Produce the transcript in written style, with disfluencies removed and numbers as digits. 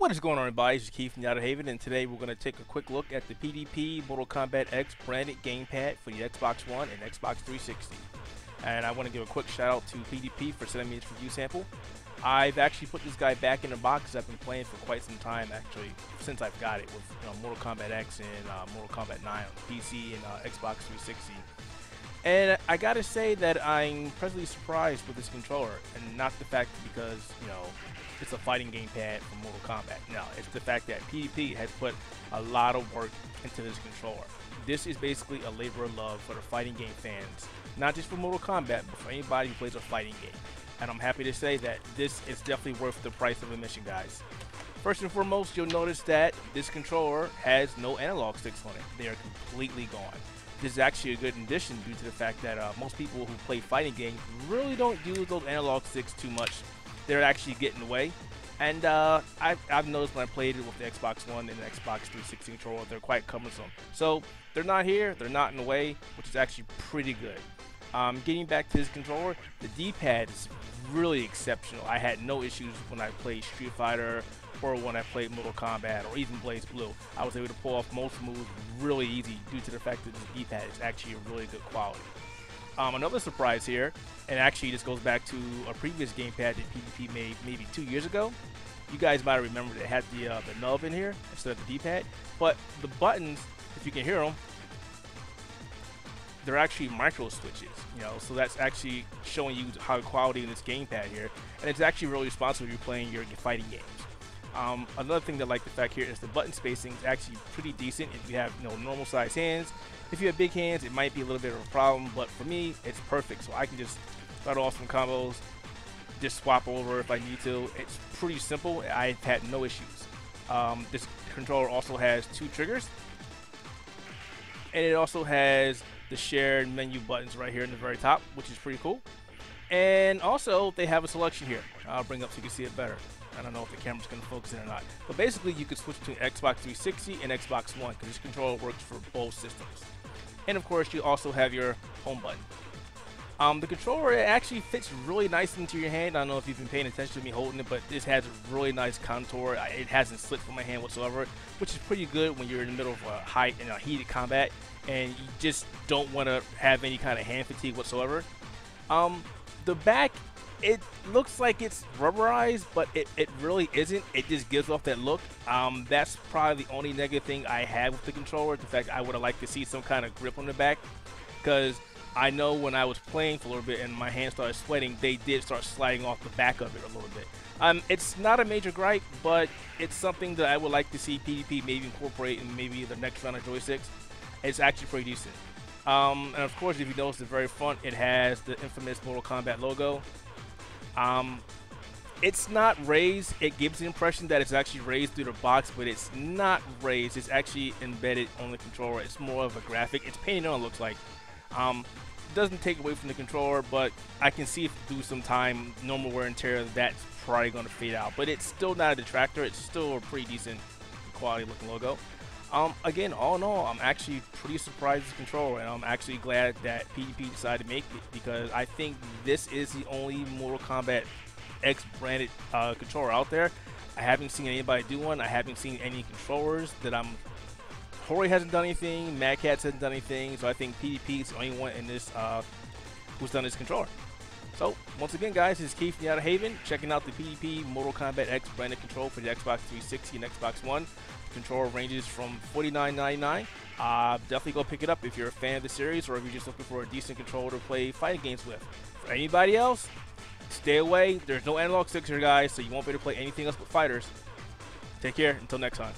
What is going on, everybody? This is Keith from Outerhaven, and today we're going to take a quick look at the PDP Mortal Kombat X branded gamepad for the Xbox One and Xbox 360. And I want to give a quick shout out to PDP for sending me this review sample. I've actually put this guy back in the box. I've been playing for quite some time, actually, since I've got it, with Mortal Kombat X and Mortal Kombat 9 on PC and Xbox 360. And I gotta say that I'm pleasantly surprised with this controller, and not the fact because, it's a fighting gamepad for Mortal Kombat. No, it's the fact that PDP has put a lot of work into this controller. This is basically a labor of love for the fighting game fans, not just for Mortal Kombat, but for anybody who plays a fighting game. And I'm happy to say that this is definitely worth the price of admission, guys. First and foremost, you'll notice that this controller has no analog sticks on it. They are completely gone. This is actually a good addition due to the fact that most people who play fighting games really don't use those analog sticks too much. They're actually getting in the way. And I've noticed when I played it with the Xbox One and the Xbox 360 controller, they're quite cumbersome. So they're not here, they're not in the way, which is actually pretty good. Getting back to this controller, the D-pad is really exceptional. I had no issues when I played Street Fighter or when I played Mortal Kombat or even Blaze Blue. I was able to pull off most moves really easy due to the fact that this D-pad is actually a really good quality. Another surprise here, and actually this goes back to a previous gamepad that PDP made maybe 2 years ago. You guys might remember that it had the nub in here instead of the D-pad, but the buttons, if you can hear them, they're actually micro switches, so that's actually showing you high quality in this gamepad here, and it's actually really responsive if you're playing your fighting games. Another thing that I like the fact here is the button spacing is actually pretty decent if you have normal size hands. If you have big hands, it might be a little bit of a problem, but for me, it's perfect. So I can just start off some combos, just swap over if I need to. It's pretty simple. I've had no issues. This controller also has 2 triggers, and it also has the shared menu buttons right here in the very top, which is pretty cool. And also, they have a selection here. I'll bring up so you can see it better. I don't know if the camera's going to focus in or not. But basically, you can switch between Xbox 360 and Xbox One because this controller works for both systems. And of course, you also have your home button. The controller actually fits really nice into your hand. I don't know if you've been paying attention to me holding it, but this has a really nice contour. It hasn't slipped from my hand whatsoever, which is pretty good when you're in the middle of a heated combat and you just don't want to have any kind of hand fatigue whatsoever. The back, it looks like it's rubberized, but it really isn't. It just gives off that look. That's probably the only negative thing I have with the controller. The fact I would have liked to see some kind of grip on the back, because I know when I was playing for a little bit and my hands started sweating, they did start sliding off the back of it a little bit. It's not a major gripe, but it's something that I would like to see PDP maybe incorporate in maybe the next round of joysticks. It's actually pretty decent. And of course, if you notice the very front, it has the infamous Mortal Kombat logo. It's not raised. It gives the impression that it's actually raised through the box, but it's not raised. It's actually embedded on the controller. It's more of a graphic. It's painted on, it looks like. Doesn't take away from the controller, but I can see if through some time, normal wear and tear, that's probably going to fade out. But it's still not a detractor. It's still a pretty decent quality looking logo. Again, all in all, I'm actually pretty surprised with this controller, and I'm actually glad that PDP decided to make it, because I think this is the only Mortal Kombat X branded controller out there. I haven't seen anybody do one. I haven't seen any controllers that Hori hasn't done anything, Mad Catz hasn't done anything, so I think PDP is the only one in this who's done this controller. So, once again, guys, this is Keith from Outerhaven, checking out the PDP Mortal Kombat X branded controller for the Xbox 360 and Xbox One. The controller ranges from $49.99. Definitely go pick it up if you're a fan of the series, or if you're just looking for a decent controller to play fighting games with. For anybody else, stay away. There's no analog sticks here, guys, so you won't be able to play anything else but fighters. Take care. Until next time.